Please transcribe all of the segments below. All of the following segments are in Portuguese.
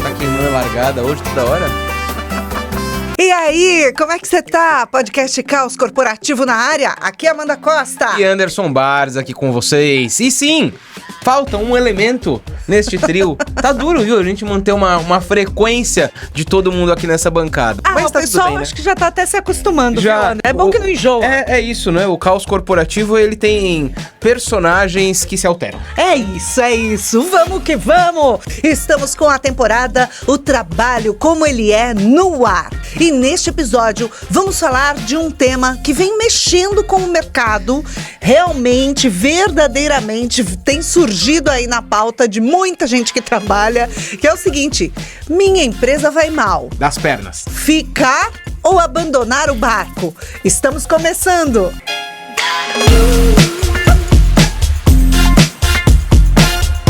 Tá queimando largada hoje toda hora? E aí, como é que você tá? Podcast Caos Corporativo na área? Aqui é Amanda Costa. E Anderson Barros aqui com vocês. E sim, falta um elemento neste trio. Tá duro, viu? A gente manter uma frequência de todo mundo aqui nessa bancada. Mas o tá pessoal bem, né? Acho que já tá até se acostumando. Já, é bom que não enjoa. É isso, né? O Caos Corporativo, ele tem personagens que se alteram. É isso. Vamos que vamos. Estamos com a temporada O Trabalho Como Ele É no Ar. E neste episódio, vamos falar de um tema que vem mexendo com o mercado. Realmente, verdadeiramente, tem surgido aí na pauta de muita gente que trabalha, que é o seguinte: minha empresa vai mal. Das pernas. Ficar ou abandonar o barco? Estamos começando!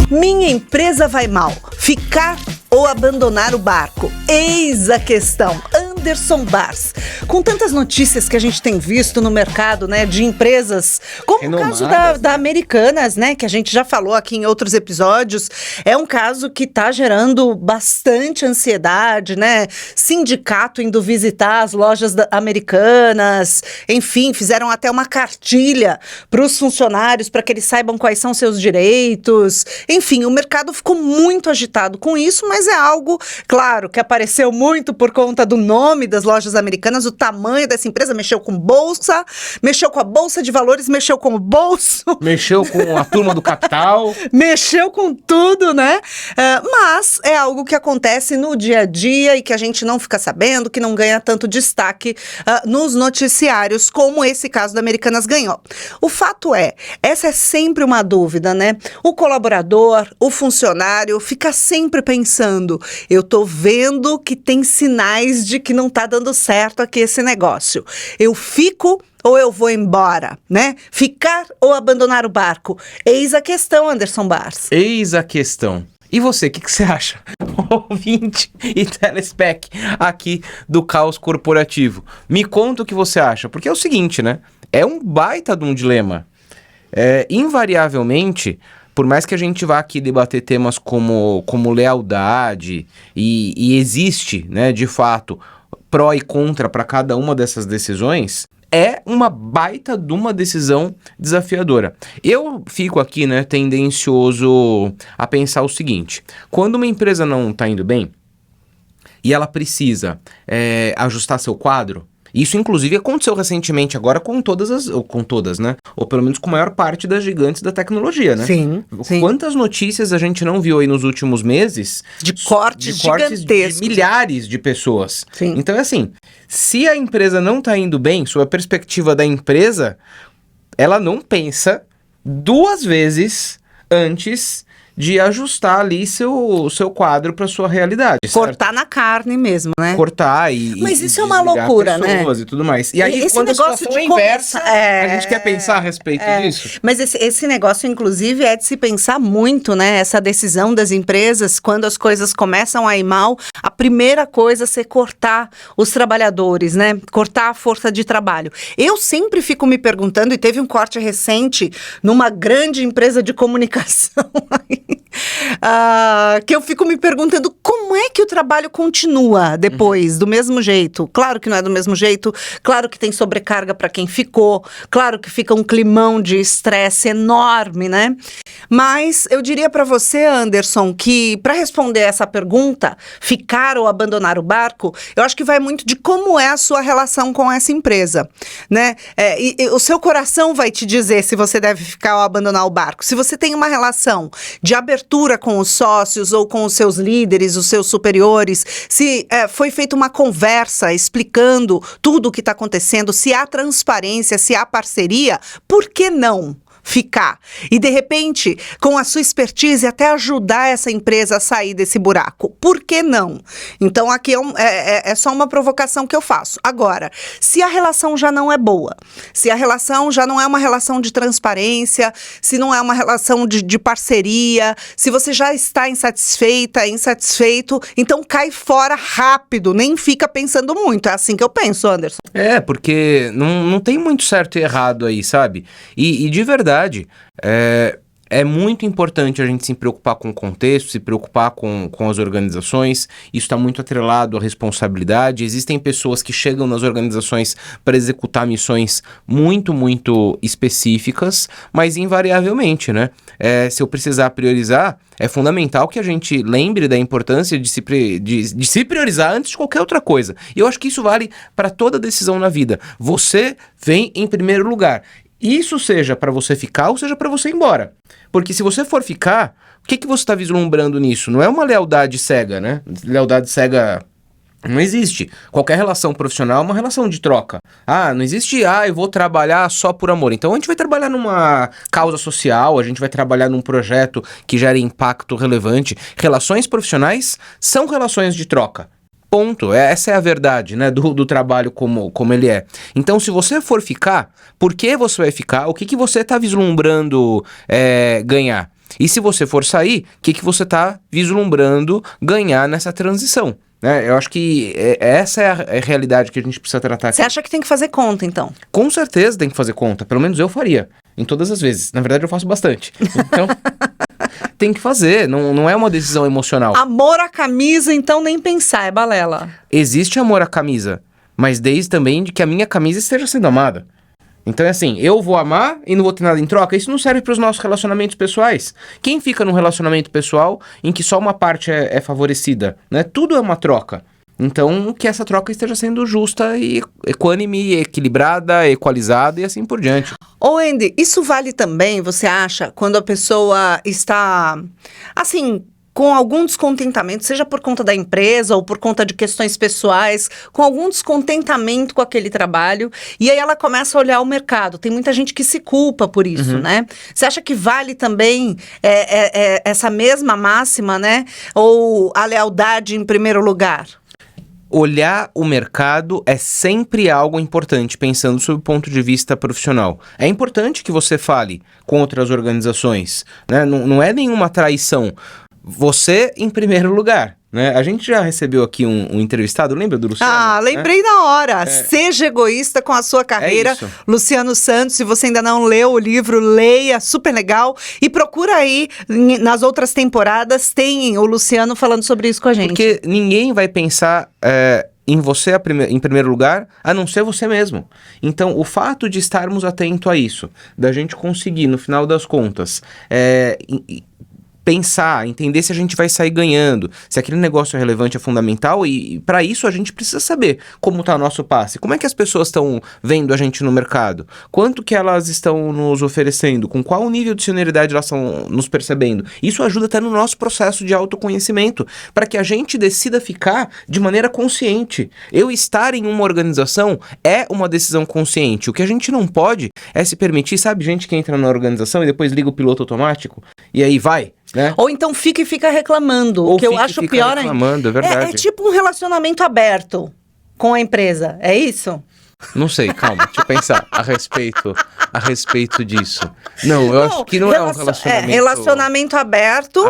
Minha empresa vai mal. Ficar ou abandonar o barco? Eis a questão. Anderson Barros. Com tantas notícias que a gente tem visto no mercado, né, de empresas, como renomadas, o caso da Americanas, né, que a gente já falou aqui em outros episódios, é um caso que está gerando bastante ansiedade, né? Sindicato indo visitar as lojas Americanas, enfim, fizeram até uma cartilha para os funcionários, para que eles saibam quais são seus direitos. Enfim, o mercado ficou muito agitado com isso, mas é algo, claro, que apareceu muito por conta do nome das lojas Americanas, o tamanho dessa empresa, mexeu com bolsa, mexeu com a bolsa de valores, mexeu com o bolso. Mexeu com a turma do capital. Mexeu com tudo, né? Mas é algo que acontece no dia a dia e que a gente não fica sabendo, que não ganha tanto destaque nos noticiários, como esse caso da Americanas ganhou. O fato é, essa é sempre uma dúvida, né? O colaborador, o funcionário, fica sempre pensando, eu tô vendo que tem sinais de que não tá dando certo aqui esse negócio. Eu fico ou eu vou embora, né? Ficar ou abandonar o barco? Eis a questão, Anderson Barros. Eis a questão. E você, o que você acha? Ouvinte e telespec aqui do Caos Corporativo. Me conta o que você acha, porque é o seguinte, né? É um baita de um dilema. Invariavelmente, por mais que a gente vá aqui debater temas como lealdade e existe, né, de fato, pró e contra para cada uma dessas decisões, é uma baita de uma decisão desafiadora. Eu fico aqui, né, tendencioso a pensar o seguinte: quando uma empresa não está indo bem e ela precisa ajustar seu quadro, isso, inclusive, aconteceu recentemente agora com todas, né? Ou pelo menos com a maior parte das gigantes da tecnologia, né? Sim. Quantas notícias a gente não viu aí nos últimos meses de cortes gigantescos de milhares de pessoas. Sim. Então, é assim, se a empresa não está indo bem, sob a perspectiva da empresa, ela não pensa duas vezes antes de ajustar ali seu quadro para sua realidade. Cortar certo? Na carne mesmo, né? Cortar Mas isso é uma loucura, né? E tudo mais. E aí, quando a situação é inversa, a gente quer pensar a respeito disso. Mas esse negócio, inclusive, é de se pensar muito, né? Essa decisão das empresas, quando as coisas começam a ir mal, a primeira coisa é ser cortar os trabalhadores, né? Cortar a força de trabalho. Eu sempre fico me perguntando, e teve um corte recente numa grande empresa de comunicação que eu fico me perguntando como é que o trabalho continua depois, do mesmo jeito. Claro que não é do mesmo jeito, claro que tem sobrecarga para quem ficou, claro que fica um climão de estresse enorme, né? Mas eu diria para você, Anderson, que para responder essa pergunta, ficar ou abandonar o barco, eu acho que vai muito de como é a sua relação com essa empresa, né? E o seu coração vai te dizer se você deve ficar ou abandonar o barco. Se você tem uma relação de abertura com os sócios ou com os seus líderes, os seus superiores, se foi feita uma conversa explicando tudo o que está acontecendo, se há transparência, se há parceria, por que não ficar? E, de repente, com a sua expertise, até ajudar essa empresa a sair desse buraco. Por que não? Então, aqui é só uma provocação que eu faço. Agora, se a relação já não é boa, se a relação já não é uma relação de transparência, se não é uma relação de parceria, se você já está insatisfeito, então cai fora rápido, nem fica pensando muito. É assim que eu penso, Anderson. Porque não tem muito certo e errado aí, sabe? E de verdade, É muito importante a gente se preocupar com o contexto, se preocupar com as organizações. Isso está muito atrelado à responsabilidade. Existem pessoas que chegam nas organizações para executar missões muito, muito específicas, mas invariavelmente, né? Se eu precisar priorizar, é fundamental que a gente lembre da importância de se priorizar antes de qualquer outra coisa. E eu acho que isso vale para toda decisão na vida. Você vem em primeiro lugar. Isso seja para você ficar ou seja para você ir embora. Porque se você for ficar, o que você está vislumbrando nisso? Não é uma lealdade cega, né? Lealdade cega não existe. Qualquer relação profissional é uma relação de troca. Não existe, eu vou trabalhar só por amor. Então a gente vai trabalhar numa causa social, a gente vai trabalhar num projeto que gere impacto relevante. Relações profissionais são relações de troca. Ponto. Essa é a verdade, né, do trabalho como ele é. Então, se você for ficar, por que você vai ficar? O que você está vislumbrando ganhar? E se você for sair, o que você está vislumbrando ganhar nessa transição? Eu acho que essa é a realidade que a gente precisa tratar aqui. Você acha que tem que fazer conta, então? Com certeza tem que fazer conta. Pelo menos eu faria. Em todas as vezes. Na verdade, eu faço bastante. Então... tem que fazer, não é uma decisão emocional. Amor à camisa, então nem pensar, é balela. Existe amor à camisa, mas desde também de que a minha camisa esteja sendo amada. Então é assim, eu vou amar e não vou ter nada em troca. Isso não serve para os nossos relacionamentos pessoais. Quem fica num relacionamento pessoal em que só uma parte é favorecida, né? Tudo é uma troca. Então, que essa troca esteja sendo justa e equânime, equilibrada, equalizada e assim por diante. Andy, isso vale também, você acha, quando a pessoa está, assim, com algum descontentamento, seja por conta da empresa ou por conta de questões pessoais, com algum descontentamento com aquele trabalho, e aí ela começa a olhar o mercado. Tem muita gente que se culpa por isso, né? Você acha que vale também essa mesma máxima, né? Ou a lealdade em primeiro lugar? Olhar o mercado é sempre algo importante, pensando sob o ponto de vista profissional. É importante que você fale com outras organizações, né? Não é nenhuma traição. Você em primeiro lugar, né? A gente já recebeu aqui um entrevistado, lembra do Luciano? Lembrei na hora. Seja egoísta com a sua carreira. Luciano Santos, se você ainda não leu o livro, leia, super legal. E procura aí, nas outras temporadas, tem o Luciano falando sobre isso com a gente. Porque ninguém vai pensar... em você em primeiro lugar, a não ser você mesmo. Então, o fato de estarmos atentos a isso, da gente conseguir, no final das contas, pensar, entender se a gente vai sair ganhando, se aquele negócio é relevante, é fundamental, e para isso a gente precisa saber como está o nosso passe, como é que as pessoas estão vendo a gente no mercado, quanto que elas estão nos oferecendo, com qual nível de senioridade elas estão nos percebendo. Isso ajuda até no nosso processo de autoconhecimento, para que a gente decida ficar de maneira consciente. Eu estar em uma organização é uma decisão consciente. O que a gente não pode é se permitir, sabe, gente que entra na organização e depois liga o piloto automático, e aí vai... né? Ou então fica e fica reclamando. O que eu acho pior reclamando, é verdade. É tipo um relacionamento aberto com a empresa, é isso? Não sei, calma, deixa eu pensar a respeito disso. Não, eu acho que não é um relacionamento... relacionamento aberto.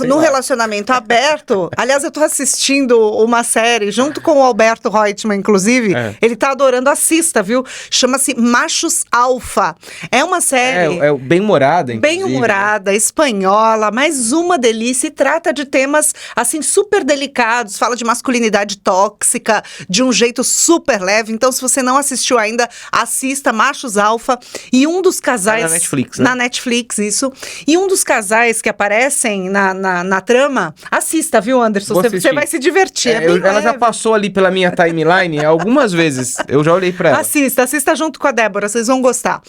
No relacionamento aberto... Aliás, eu tô assistindo uma série, junto com o Alberto Reutemann, inclusive. Ele tá adorando, assista, viu? Chama-se Machos Alfa. É uma série... É bem-humorada, inclusive. Bem-humorada, espanhola, mas uma delícia. E trata de temas, assim, super delicados. Fala de masculinidade tóxica, de um jeito super leve. Então, se você não assistiu ainda, assista Machos Alfa. E um dos casais... na Netflix, né? Na Netflix, isso. E um dos casais que aparecem na trama, assista, viu, Anderson? Você vai se divertir. Ela já passou ali pela minha timeline algumas vezes. Eu já olhei pra ela. Assista junto com a Débora, vocês vão gostar.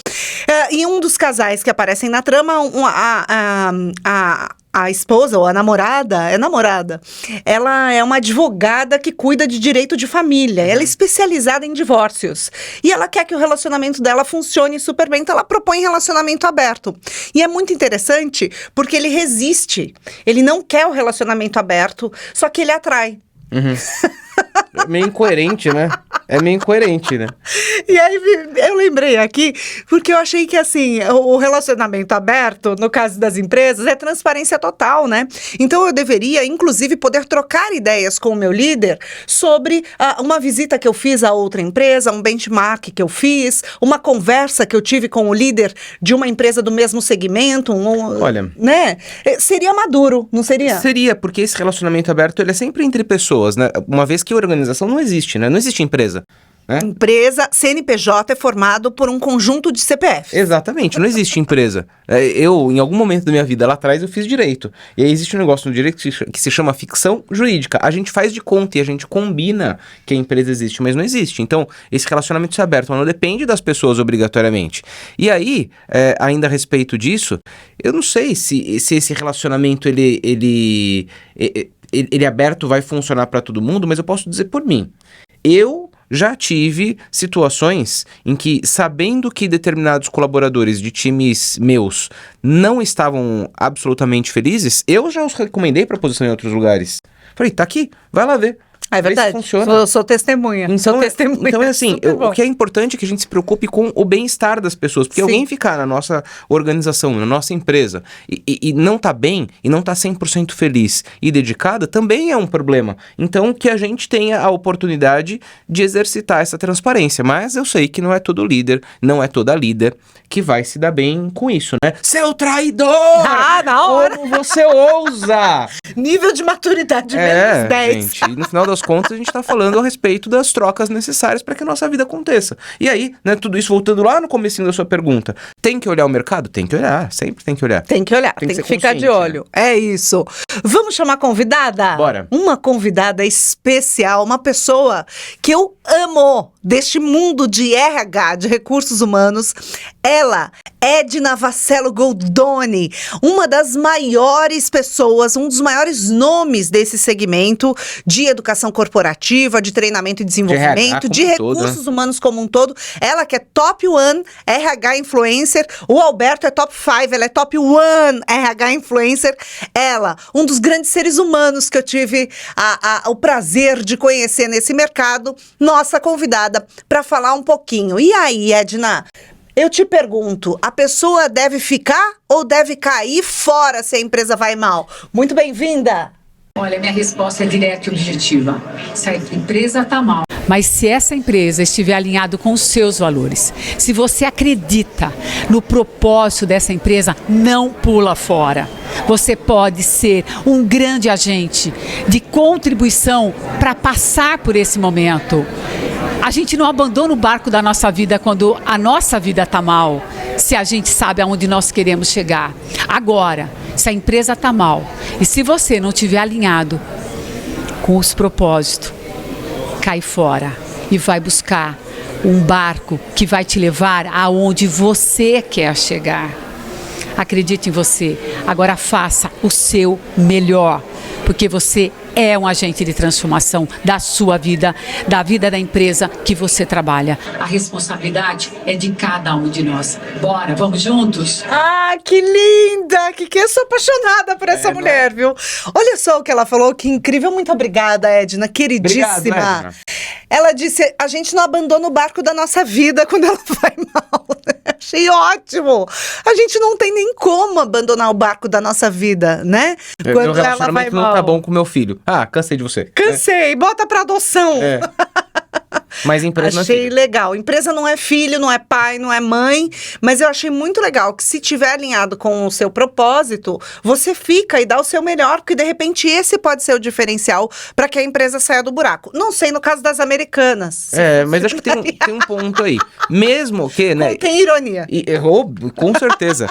E um dos casais que aparecem na trama, a esposa ou a namorada, ela é uma advogada que cuida de direito de família. Ela é especializada em divórcios. E ela quer que o relacionamento dela funcione super bem, então ela propõe relacionamento aberto. E é muito interessante porque ele resiste. Ele não quer o relacionamento aberto, só que ele atrai. Meio incoerente, né? É meio incoerente, né? E aí eu lembrei aqui, porque eu achei que assim, o relacionamento aberto, no caso das empresas, é transparência total, né? Então eu deveria, inclusive, poder trocar ideias com o meu líder sobre uma visita que eu fiz a outra empresa, um benchmark que eu fiz, uma conversa que eu tive com o líder de uma empresa do mesmo segmento, Olha, né? Seria maduro, não seria? Seria, porque esse relacionamento aberto, ele é sempre entre pessoas, né? Uma vez que a organização não existe, né? Não existe empresa. Né? Empresa, CNPJ é formado por um conjunto de CPF. Exatamente, não existe empresa. Eu, em algum momento da minha vida, lá atrás, eu fiz direito. E aí existe um negócio no direito que se chama ficção jurídica. A gente faz de conta e a gente combina que a empresa existe, mas não existe. Então, esse relacionamento se aberto não depende das pessoas obrigatoriamente. E aí, ainda a respeito disso, eu não sei se esse relacionamento, ele aberto vai funcionar para todo mundo, mas eu posso dizer por mim. Eu já tive situações em que, sabendo que determinados colaboradores de times meus não estavam absolutamente felizes, eu já os recomendei para posição em outros lugares. Falei, tá aqui, vai lá ver. É verdade, funciona. Sou testemunha. Então é assim, o que é importante é que a gente se preocupe com o bem-estar das pessoas, porque alguém ficar na nossa organização, na nossa empresa, e não tá bem, e não tá 100% feliz e dedicada, também é um problema. Então que a gente tenha a oportunidade de exercitar essa transparência, mas eu sei que não é todo líder, não é toda líder que vai se dar bem com isso, né? Seu traidor! Ah, na hora! Como você ousa! Nível de maturidade menos 10. Gente, e no final das contas, a gente tá falando a respeito das trocas necessárias para que a nossa vida aconteça. E aí, né, tudo isso voltando lá no comecinho da sua pergunta, tem que olhar o mercado? Tem que olhar, sempre tem que olhar. Tem que olhar, tem que ficar de olho. Né? É isso. Vamos chamar a convidada? Bora. Uma convidada especial, uma pessoa que eu amo deste mundo de RH, de recursos humanos. Ela, Edna Vassello Goldoni, uma das maiores pessoas, um dos maiores nomes desse segmento de educação corporativa, de treinamento e desenvolvimento, de recursos humanos como um todo. Ela que é top 1 RH Influencer, o Alberto é top 5, ela é top 1 RH Influencer. Ela, um dos grandes seres humanos que eu tive o prazer de conhecer nesse mercado, nossa convidada para falar um pouquinho. E aí, Edna? Eu te pergunto, a pessoa deve ficar ou deve cair fora se a empresa vai mal? Muito bem-vinda! Olha, minha resposta é direta e objetiva. Se a empresa está mal. Mas se essa empresa estiver alinhado com os seus valores, se você acredita no propósito dessa empresa, não pula fora. Você pode ser um grande agente de contribuição para passar por esse momento. A gente não abandona o barco da nossa vida quando a nossa vida está mal, se a gente sabe aonde nós queremos chegar. Agora, se a empresa está mal e se você não estiver alinhado com os propósitos, cai fora e vai buscar um barco que vai te levar aonde você quer chegar. Acredite em você. Agora faça o seu melhor, porque você é um agente de transformação da sua vida, da vida da empresa que você trabalha. A responsabilidade é de cada um de nós. Bora, vamos juntos? Ah, que linda! Que eu sou apaixonada por essa mulher, viu? Olha só o que ela falou, que incrível. Muito obrigada, Edna, queridíssima. Obrigado, Edna. Ela disse, a gente não abandona o barco da nossa vida quando ela vai mal. Achei ótimo. A gente não tem nem como abandonar o barco da nossa vida, né? Quando ela vai mal. Não tá bom com meu filho. Ah, cansei de você. Cansei, bota pra adoção. É. Mas empresa achei legal. Empresa não é filho, não é pai, não é mãe, mas eu achei muito legal que se tiver alinhado com o seu propósito, você fica e dá o seu melhor, porque de repente esse pode ser o diferencial para que a empresa saia do buraco. Não sei no caso das americanas. Mas acho que tem um ponto aí. Mesmo que, né? Tem ironia. Com certeza.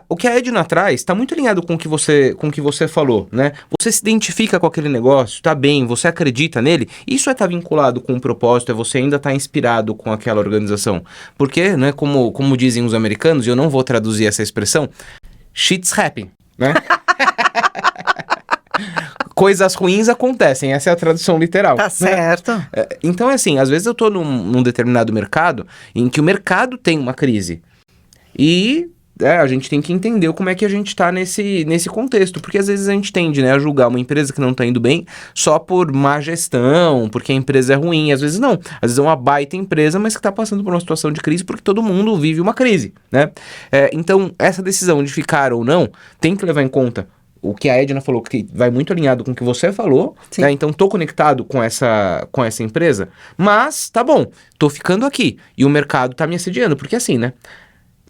O que a Edna traz está muito alinhado com o que você falou, né? Você se identifica com aquele negócio, tá bem, você acredita nele, isso é estar vinculado com o propósito, você ainda está inspirado com aquela organização. Porque, né, como dizem os americanos, e eu não vou traduzir essa expressão, shit's happen, né? Coisas ruins acontecem, essa é a tradução literal. Tá certo. Né? Então, assim, às vezes eu tô num determinado mercado em que o mercado tem uma crise. E a gente tem que entender como é que a gente tá nesse contexto, porque às vezes a gente tende, né, a julgar uma empresa que não tá indo bem só por má gestão, porque a empresa é ruim, às vezes não, às vezes é uma baita empresa, mas que tá passando por uma situação de crise porque todo mundo vive uma crise, né? Então, essa decisão de ficar ou não, tem que levar em conta o que a Edna falou, que vai muito alinhado com o que você falou, né? Então tô conectado com essa empresa, mas tá bom, tô ficando aqui e o mercado tá me assediando, porque assim, né?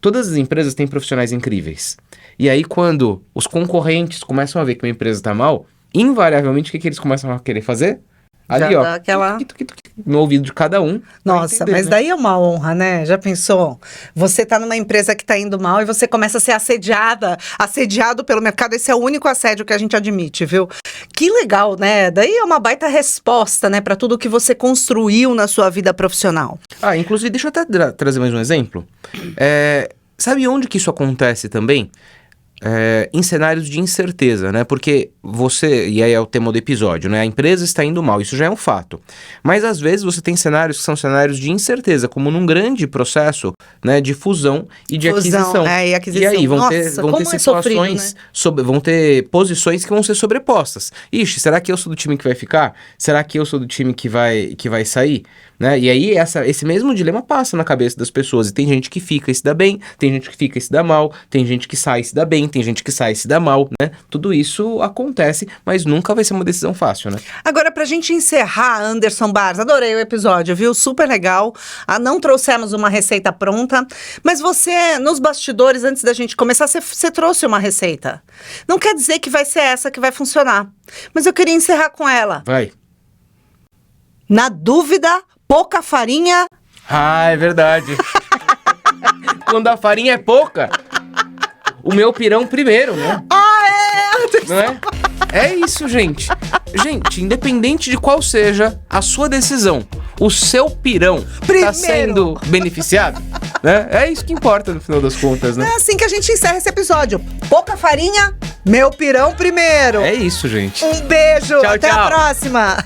Todas as empresas têm profissionais incríveis. E aí quando os concorrentes começam a ver que uma empresa tá mal, invariavelmente o que eles começam a querer fazer? Ali, Já ó, dá aquela... no ouvido de cada um. Nossa, entender, mas né? daí é uma honra, né? Já pensou? Você tá numa empresa que tá indo mal e você começa a ser assediado pelo mercado. Esse é o único assédio que a gente admite, viu? Que legal, né? Daí é uma baita resposta, né, pra tudo que você construiu na sua vida profissional. Inclusive, deixa eu até trazer mais um exemplo. Sabe onde que isso acontece também? Em cenários de incerteza, né? Porque e aí é o tema do episódio, né? A empresa está indo mal, isso já é um fato. Mas às vezes você tem cenários que são cenários de incerteza, como num grande processo, né, de fusão e de aquisição. E aquisição. E aí vão ter sofrido, situações, né? vão ter posições que vão ser sobrepostas. Ixi, será que eu sou do time que vai ficar? Será que eu sou do time que vai sair? Né? E aí esse mesmo dilema passa na cabeça das pessoas. E tem gente que fica e se dá bem, tem gente que fica e se dá mal, tem gente que sai e se dá bem, tem gente que sai e se dá mal, né? Tudo isso acontece, mas nunca vai ser uma decisão fácil, né? Agora, pra gente encerrar, Anderson Barros, adorei o episódio, viu? Super legal. Não trouxemos uma receita pronta, mas você, nos bastidores, antes da gente começar, você trouxe uma receita. Não quer dizer que vai ser essa que vai funcionar, mas eu queria encerrar com ela. Vai. Na dúvida, pouca farinha. É verdade. Quando a farinha é pouca, o meu pirão primeiro, né? Não é? É isso, gente. Gente, independente de qual seja a sua decisão, o seu pirão tá sendo beneficiado, né? É isso que importa no final das contas, né? É assim que a gente encerra esse episódio. Pouca farinha, meu pirão primeiro. É isso, gente. Um beijo, Tchau, até tchau. a próxima.